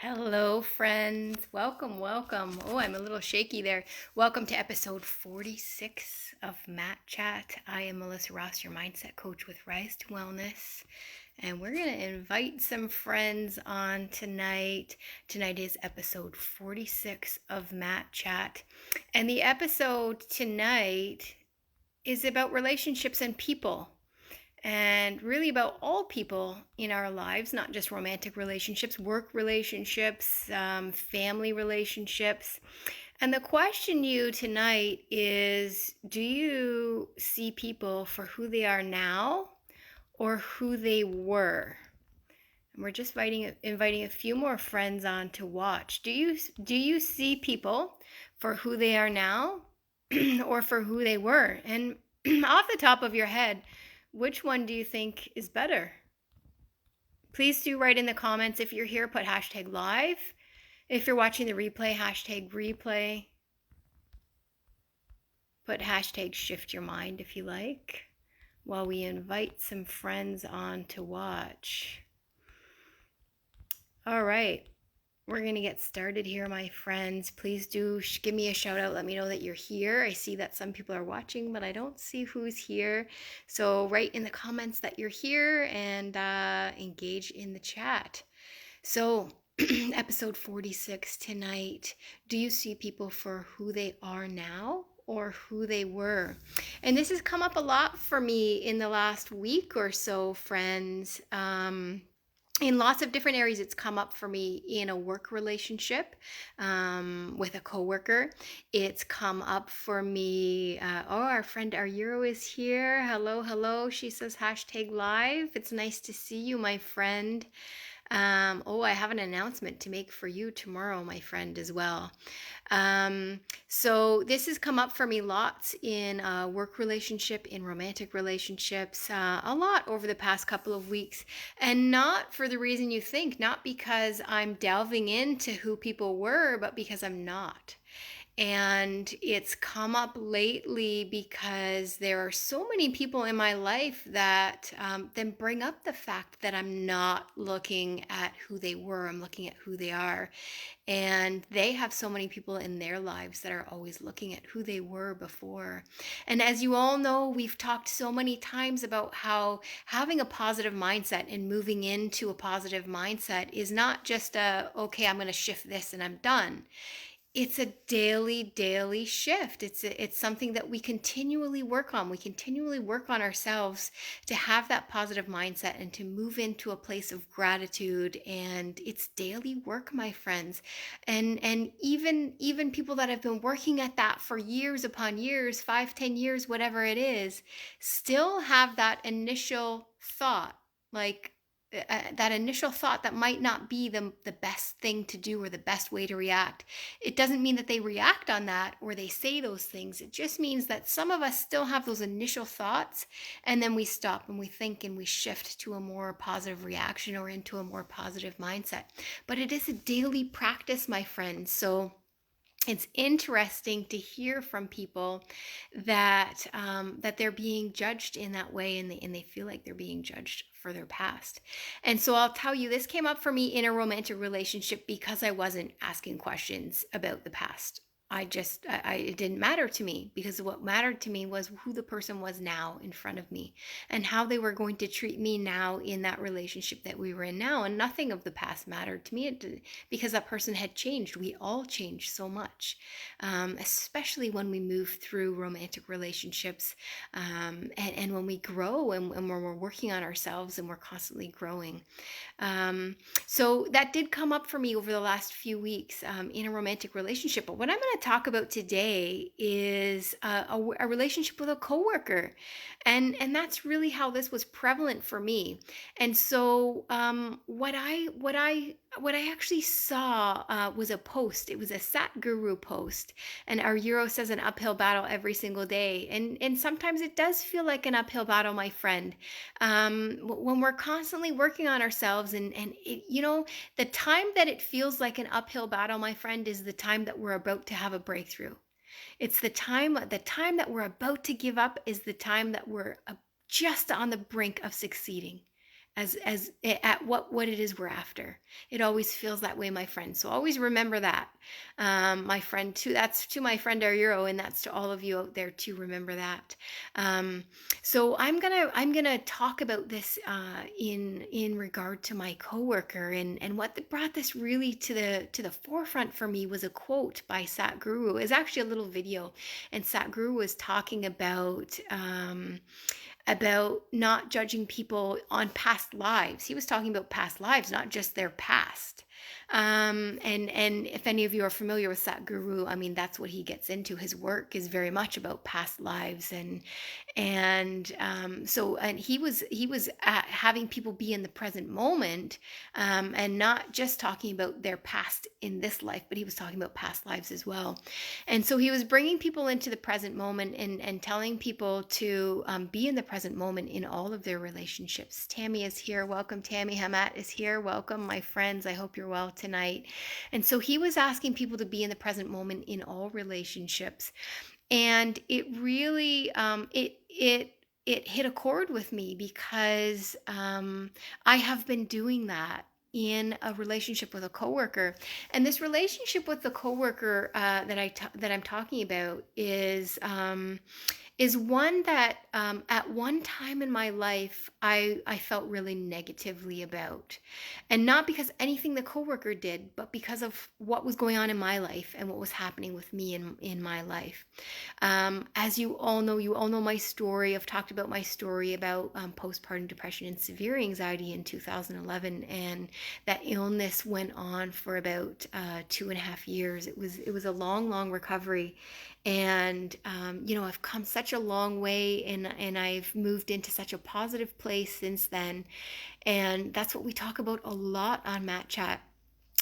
Hello, friends. Welcome. Oh, I'm a little shaky there. Welcome to episode 46 of Matt Chat. I am Melissa Ross, your mindset coach with Rise to Wellness. And we're going to invite some friends on tonight. Tonight is episode 46 of Matt Chat. And the episode tonight is about relationships and people, and really about all people in our lives, not just romantic relationships, work relationships, family relationships. And the question you tonight is, do you see people for who they are now or who they were? And we're just inviting a few more friends on to watch. Do you see people for who they are now or for who they were? And off the top of your head, which one do you think is better? Please do write in the comments. If you're here, put hashtag live. If you're watching the replay, hashtag replay. Put hashtag shift your mind if you like, while we invite some friends on to watch. All right. We're going to get started here, my friends. Please do give me a shout out. Let me know that you're here. I see that some people are watching, but I don't see who's here. So write in the comments that you're here and engage in the chat. So episode 46 tonight. Do you see people for who they are now or who they were? And this has come up a lot for me in the last week or so, friends. In lots of different areas. It's come up for me in a work relationship with a coworker. It's come up for me. Our friend Euro is here. Hello. She says hashtag live. It's nice to see you, my friend. I have an announcement to make for you tomorrow, my friend, as well. So this has come up for me lots in work relationship, in romantic relationships, a lot over the past couple of weeks, and not for the reason you think, not because I'm delving into who people were, but because I'm not. And it's come up lately because there are so many people in my life that then bring up the fact that I'm not looking at who they were, I'm looking at who they are. And they have so many people in their lives that are always looking at who they were before. And as you all know, we've talked so many times about how having a positive mindset and moving into a positive mindset is not just okay, I'm going to shift this and I'm done. It's a daily shift. It's something that we continually work on. We continually work on ourselves to have that positive mindset and to move into a place of gratitude. And it's daily work, my friends. And even people that have been working at that for years upon years, 5, 10 years, whatever it is, still have that initial thought, like that initial thought that might not be the best thing to do or the best way to react. It doesn't mean that they react on that or they say those things. It just means that some of us still have those initial thoughts, and then we stop and we think and we shift to a more positive reaction or into a more positive mindset. But it is a daily practice, my friends. So it's interesting to hear from people that that they're being judged in that way, and they feel like they're being judged for their past. And so I'll tell you, this came up for me in a romantic relationship because I wasn't asking questions about the past. It didn't matter to me, because what mattered to me was who the person was now in front of me and how they were going to treat me now in that relationship that we were in now. And nothing of the past mattered to me because that person had changed. We all changed so much, especially when we move through romantic relationships, and when we grow and when we're working on ourselves and we're constantly growing. So that did come up for me over the last few weeks in a romantic relationship. But what I'm going to talk about today is a relationship with a coworker, and that's really how this was prevalent for me. And so what I actually saw was a post. It was a Sat Guru post, and our Euro says an uphill battle every single day, and sometimes it does feel like an uphill battle, my friend, when we're constantly working on ourselves, and the time that it feels like an uphill battle, my friend, is the time that we're about to have a breakthrough. It's the time that we're about to give up is the time that we're just on the brink of succeeding. as at what it is we're after. It always feels that way, my friend. So always remember that, my friend. Too. That's to my friend Euro, and that's to all of you out there too. Remember that. Um, so I'm gonna talk about this in regard to my coworker, and what brought this really to the forefront for me was a quote by Satguru. It's actually a little video, and Satguru was talking about not judging people on past lives. He was talking about past lives, not just their past. And if any of you are familiar with Satguru, I mean, that's what he gets into. His work is very much about past lives, and he was having people be in the present moment, and not just talking about their past in this life, but he was talking about past lives as well. And so he was bringing people into the present moment, and telling people to be in the present moment in all of their relationships. Tammy is here. Welcome, Tammy. Hamat is here. Welcome, my friends. I hope you're well tonight. And so he was asking people to be in the present moment in all relationships. And it really, it hit a chord with me, because I have been doing that in a relationship with a coworker. And this relationship with the coworker that I'm talking about is one that, at one time in my life, I felt really negatively about. And not because anything the coworker did, but because of what was going on in my life and what was happening with me in my life. As you all know my story. I've talked about my story about postpartum depression and severe anxiety in 2011, and that illness went on for about 2.5 years. It was a long recovery, and I've come such a long way, and I've moved into such a positive place since then, and that's what we talk about a lot on Matt Chat.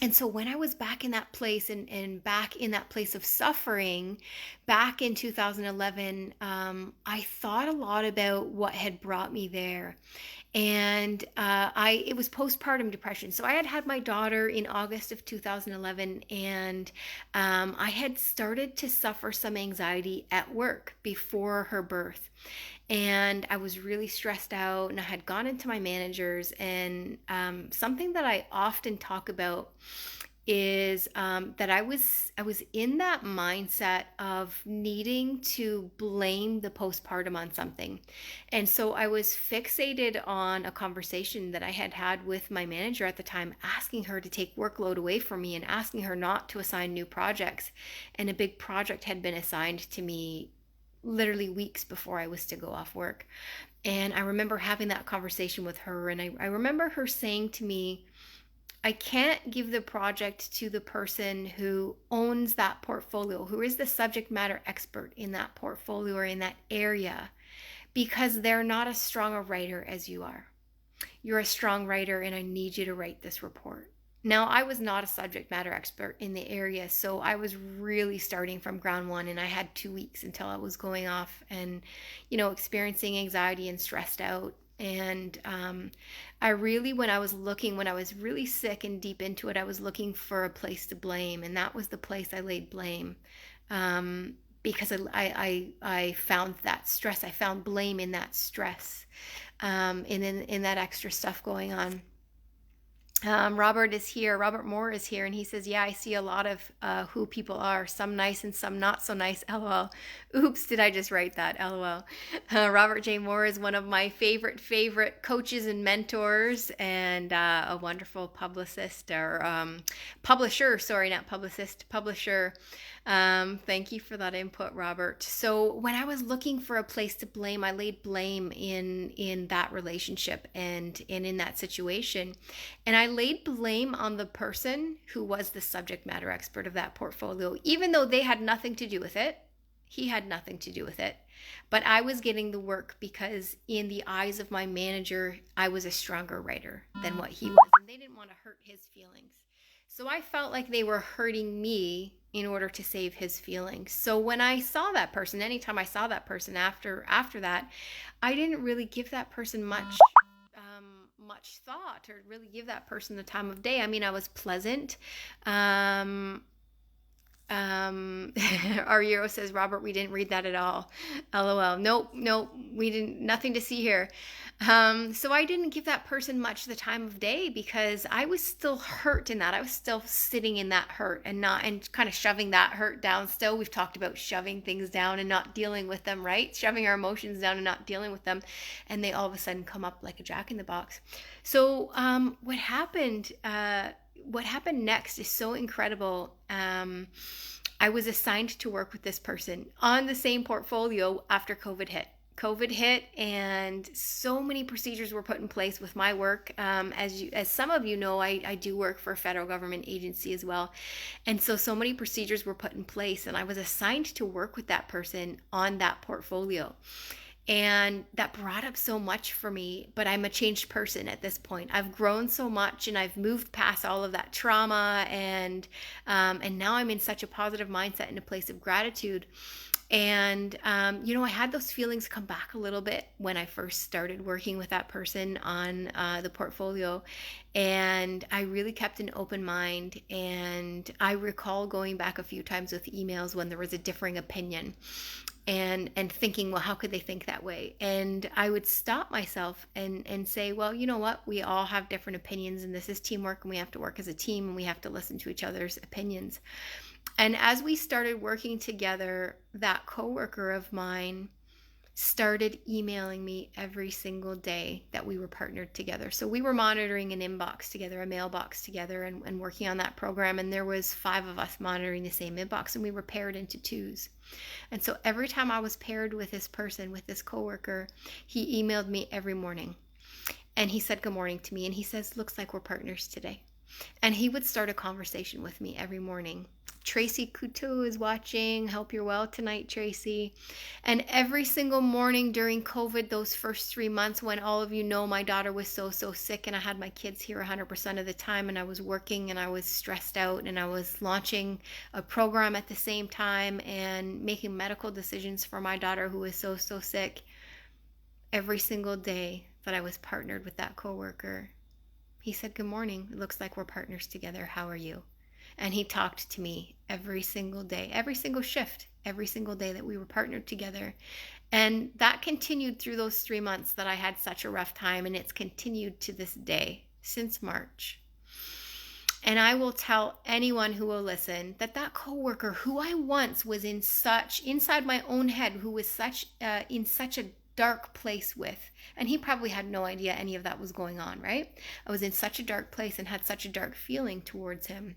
And so when I was back in that place, and back in that place of suffering back in 2011, I thought a lot about what had brought me there. And it was postpartum depression. So I had my daughter in August of 2011, and I had started to suffer some anxiety at work before her birth. And I was really stressed out, and I had gone into my managers, and something that I often talk about is that I was in that mindset of needing to blame the postpartum on something. And so I was fixated on a conversation that I had had with my manager at the time, asking her to take workload away from me, and asking her not to assign new projects. And a big project had been assigned to me literally weeks before I was to go off work. And I remember having that conversation with her, and I remember her saying to me, I can't give the project to the person who owns that portfolio, who is the subject matter expert in that portfolio or in that area, because they're not as strong a writer as you are. You're a strong writer, and I need you to write this report. Now, I was not a subject matter expert in the area, so I was really starting from ground one, and I had 2 weeks until I was going off and, experiencing anxiety and stressed out. And when I was really sick and deep into it, I was looking for a place to blame, and that was the place I laid blame. Because I found that stress. I found blame in that stress, in that extra stuff going on. Robert is here. Robert Moore is here, and he says, "Yeah, I see a lot of who people are. Some nice and some not so nice." LOL. Oops, did I just write that? LOL. Robert J. Moore is one of my favorite coaches and mentors, and a wonderful publicist or publisher. Sorry, not publicist. Publisher. Thank you for that input, Robert. So when I was looking for a place to blame, I laid blame in that relationship and in that situation. And I laid blame on the person who was the subject matter expert of that portfolio, even though they had nothing to do with it. He had nothing to do with it. But I was getting the work because in the eyes of my manager, I was a stronger writer than what he was. And they didn't want to hurt his feelings. So I felt like they were hurting me in order to save his feelings. So when I saw that person, anytime I saw that person after that, I didn't really give that person much thought, or really give that person the time of day. I mean, I was pleasant. Um, our Euro says, Robert, we didn't read that at all. LOL. Nope, we didn't, nothing to see here. So I didn't give that person much the time of day because I was still hurt in that. I was still sitting in that hurt and kind of shoving that hurt down still. We've talked about shoving things down and not dealing with them, right? Shoving our emotions down and not dealing with them. And they all of a sudden come up like a jack in the box. So what happened next is so incredible. I was assigned to work with this person on the same portfolio after COVID hit. COVID hit, and so many procedures were put in place with my work. As some of you know, I do work for a federal government agency as well, and so many procedures were put in place, and I was assigned to work with that person on that portfolio. And that brought up so much for me, but I'm a changed person at this point. I've grown so much, and I've moved past all of that trauma, and now I'm in such a positive mindset and a place of gratitude. And I had those feelings come back a little bit when I first started working with that person on the portfolio, and I really kept an open mind. And I recall going back a few times with emails when there was a differing opinion, and thinking, well, how could they think that way? And I would stop myself and say, well, you know what? We all have different opinions, and this is teamwork, and we have to work as a team, and we have to listen to each other's opinions. And as we started working together, that coworker of mine started emailing me every single day that we were partnered together. So we were monitoring an inbox together, a mailbox together, and working on that program. And there was 5 of us monitoring the same inbox, and we were paired into 2s. And so every time I was paired with this person, with this coworker, he emailed me every morning. And he said good morning to me. And he says, looks like we're partners today. And he would start a conversation with me every morning. Tracy Couture is watching. Hope you're well tonight, Tracy. And every single morning during COVID, those first 3 months, when all of you know my daughter was so sick, and I had my kids here 100% of the time, and I was working, and I was stressed out, and I was launching a program at the same time and making medical decisions for my daughter who was so sick. Every single day that I was partnered with that coworker, he said, good morning. It looks like we're partners together. How are you? And he talked to me every single day, every single shift, every single day that we were partnered together. And that continued through those 3 months that I had such a rough time. And it's continued to this day, since March. And I will tell anyone who will listen that coworker who I once was inside my own head, who was in such a dark place with, and he probably had no idea any of that was going on, right? I was in such a dark place and had such a dark feeling towards him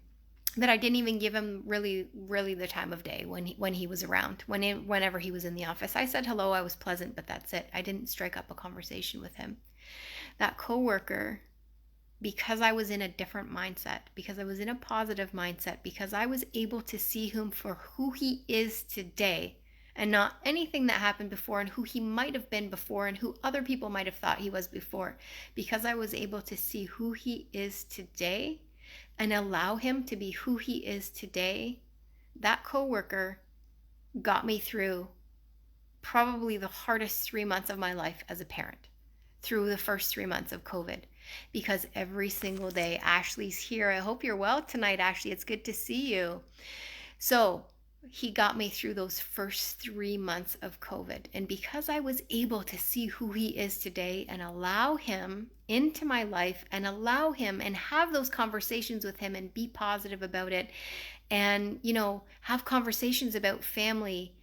that I didn't even give him really the time of day when he was around. Whenever he was in the office, I said hello, I was pleasant, but that's it. I didn't strike up a conversation with him. That coworker, because I was in a different mindset, because I was in a positive mindset, because I was able to see him for who he is today and not anything that happened before and who he might have been before and who other people might have thought he was before, because I was able to see who he is today and allow him to be who he is today, that coworker got me through probably the hardest 3 months of my life as a parent, through the first 3 months of COVID. Because every single day, Ashley's here. I hope you're well tonight, Ashley. It's good to see you. So he got me through those first 3 months of COVID. And because I was able to see who he is today and allow him into my life and allow him and have those conversations with him and be positive about it and, have conversations about family.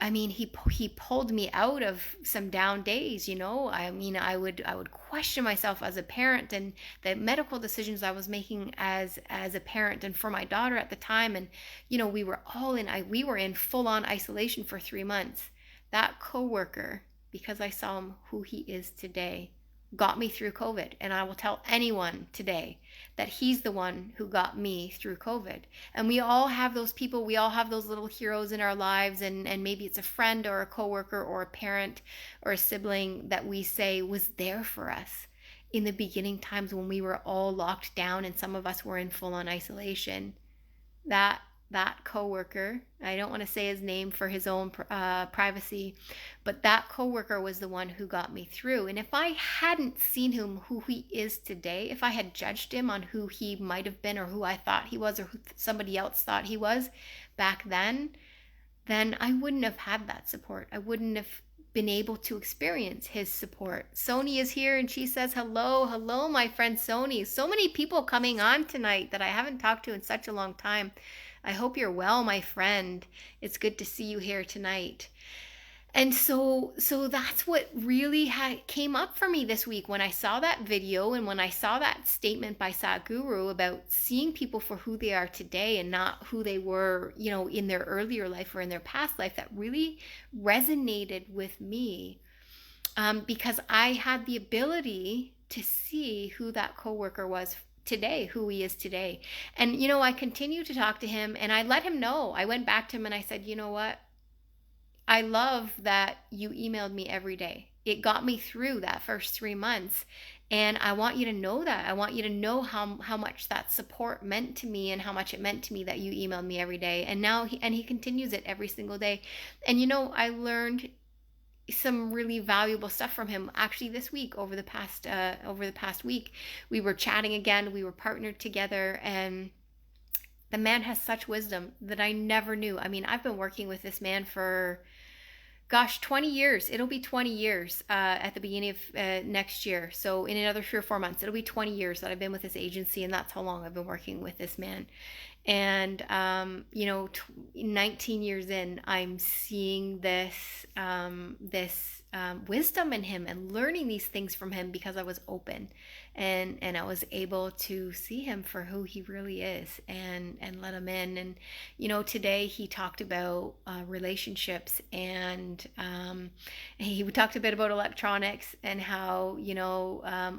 I mean, he pulled me out of some down days, I would question myself as a parent and the medical decisions I was making as a parent and for my daughter at the time. And, we were in full on isolation for 3 months. That coworker, because I saw him who he is today, got me through COVID. And I will tell anyone today that he's the one who got me through COVID. And we all have those people, we all have those little heroes in our lives, and maybe it's a friend or a coworker or a parent or a sibling that we say was there for us in the beginning times when we were all locked down and some of us were in full-on isolation. That that coworker. I don't want to say his name for his own privacy, but that coworker was the one who got me through. And if I hadn't seen him who he is today, if I had judged him on who he might have been or who I thought he was or who somebody else thought he was back then I wouldn't have had that support. I wouldn't have been able to experience his support. Sony is here and she says, hello, my friend Sony. So many people coming on tonight that I haven't talked to in such a long time. I hope you're well, my friend. It's good to see you here tonight. And so that's what really came up for me this week when I saw that video and when I saw that statement by Sadhguru about seeing people for who they are today and not who they were, in their earlier life or in their past life. That really resonated with me because I had the ability to see who that coworker was today, who he is today. And, I continued to talk to him and I let him know. I went back to him and I said, you know what? I love that you emailed me every day. It got me through that first 3 months. And I want you to know that. I want you to know how much that support meant to me and how much it meant to me that you emailed me every day. And now he continues it every single day. And I learned some really valuable stuff from him actually this week. Over the past week, we were chatting again. We were partnered together, and the man has such wisdom that I never knew. I mean, I've been working with this man for 20 years. It'll be 20 years at the beginning of next year. So in another 3 or 4 months, it'll be 20 years that I've been with this agency, and that's how long I've been working with this man. And 19 years in, I'm seeing this wisdom in him and learning these things from him because I was open and I was able to see him for who he really is and let him in. And today he talked about relationships, and he talked a bit about electronics and how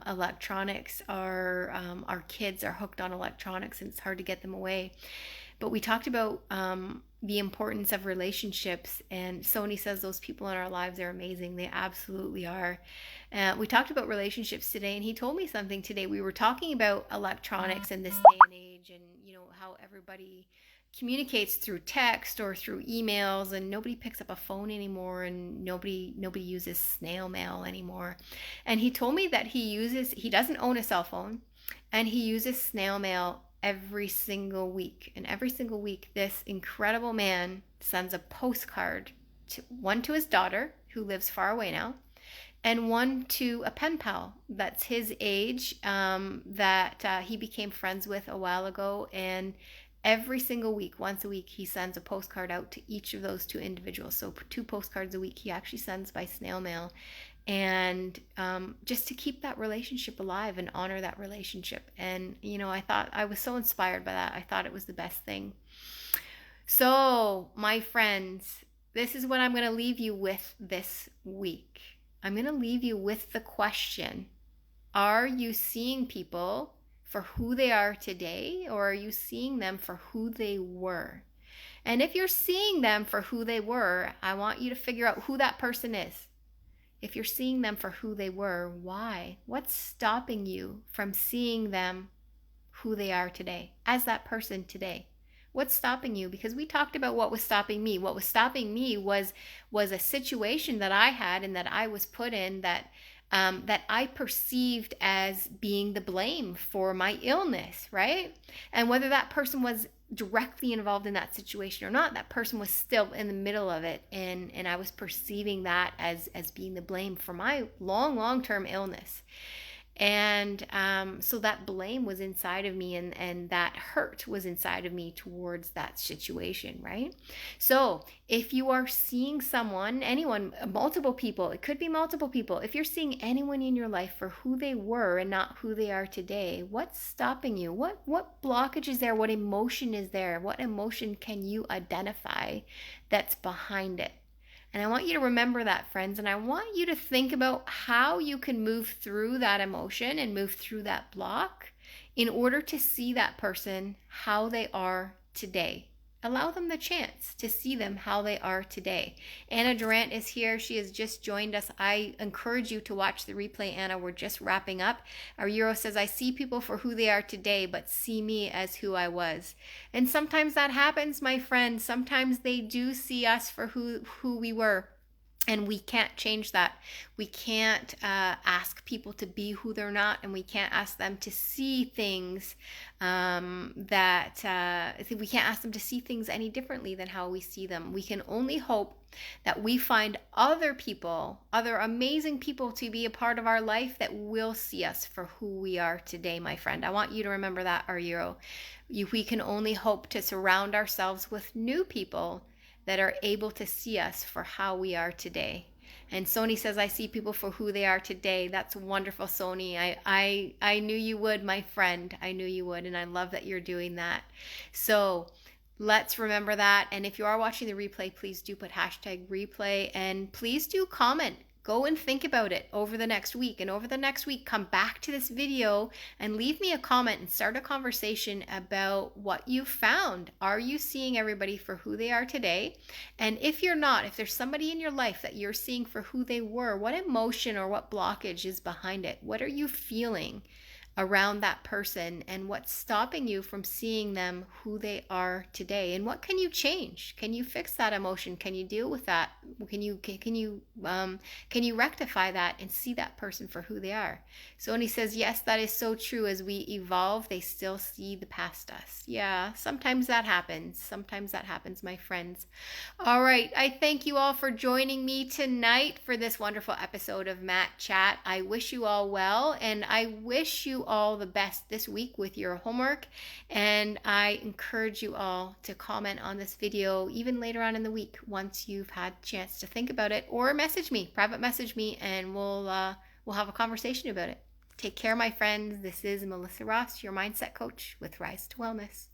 electronics are our kids are hooked on electronics and it's hard to get them away. But we talked about the importance of relationships, and Sony says those people in our lives are amazing. They absolutely are. We talked about relationships today, and he told me something today. We were talking about electronics in this day and age, and how everybody communicates through text or through emails, and nobody picks up a phone anymore, and nobody uses snail mail anymore. And he told me that he doesn't own a cell phone, and he uses snail mail every single week. And every single week, this incredible man sends a postcard, one to his daughter, who lives far away now, and one to a pen pal that's his age, that he became friends with a while ago. And every single week, once a week, he sends a postcard out to each of those 2 individuals. So 2 postcards a week he actually sends by snail mail. And just to keep that relationship alive and honor that relationship. And, I thought I was so inspired by that. I thought it was the best thing. So, my friends, this is what I'm going to leave you with this week. I'm going to leave you with the question: are you seeing people for who they are today, or are you seeing them for who they were? And if you're seeing them for who they were, I want you to figure out who that person is. If you're seeing them for who they were, why? What's stopping you from seeing them who they are today, as that person today? What's stopping you? Because we talked about what was stopping me. What was stopping me was a situation that I had and that I was put in that I perceived as being the blame for my illness, right? And whether that person was directly involved in that situation or not, that person was still in the middle of it, and I was perceiving that as being the blame for my long-term illness. And so that blame was inside of me, and that hurt was inside of me towards that situation, right? So if you are seeing someone, anyone, multiple people, it could be multiple people. If you're seeing anyone in your life for who they were and not who they are today, what's stopping you? What blockage is there? What emotion is there? What emotion can you identify that's behind it? And I want you to remember that, friends, and I want you to think about how you can move through that emotion and move through that block in order to see that person how they are today, Allow them the chance to see them how they are today. Anna Durant is here. She has just joined us. I encourage you to watch the replay, Anna. We're just wrapping up. Our Euro says, I see people for who they are today, but see me as who I was. And sometimes that happens, my friend. Sometimes they do see us for who we were. And we can't change that. We can't ask people to be who they're not, and we can't ask them to see things we can't ask them to see things any differently than how we see them. We can only hope that we find other people, other amazing people to be a part of our life that will see us for who we are today, my friend. I want you to remember that, our Euro. We can only hope to surround ourselves with new people that are able to see us for how we are today. And Sony says, I see people for who they are today. That's wonderful, Sony. I knew you would, my friend. I knew you would, and I love that you're doing that. So let's remember that. And if you are watching the replay, please do put hashtag replay, and please do comment. Go and think about it over the next week. And over the next week, come back to this video and leave me a comment and start a conversation about what you found. Are you seeing everybody for who they are today? And if you're not, if there's somebody in your life that you're seeing for who they were, what emotion or what blockage is behind it? What are you feeling around that person, and what's stopping you from seeing them who they are today? And what can you change? Can you fix that emotion? Can you deal with that? Can you rectify that and see that person for who they are? So when he says, yes, that is so true. As we evolve, they still see the past us. Yeah, sometimes that happens. Sometimes that happens, my friends. All right, I thank you all for joining me tonight for this wonderful episode of Matt Chat. I wish you all well, and I wish you all the best this week with your homework, and I encourage you all to comment on this video even later on in the week once you've had a chance to think about it, or private message me, and we'll have a conversation about it. Take care, my friends. This is Melissa Ross, your mindset coach with Rise to Wellness.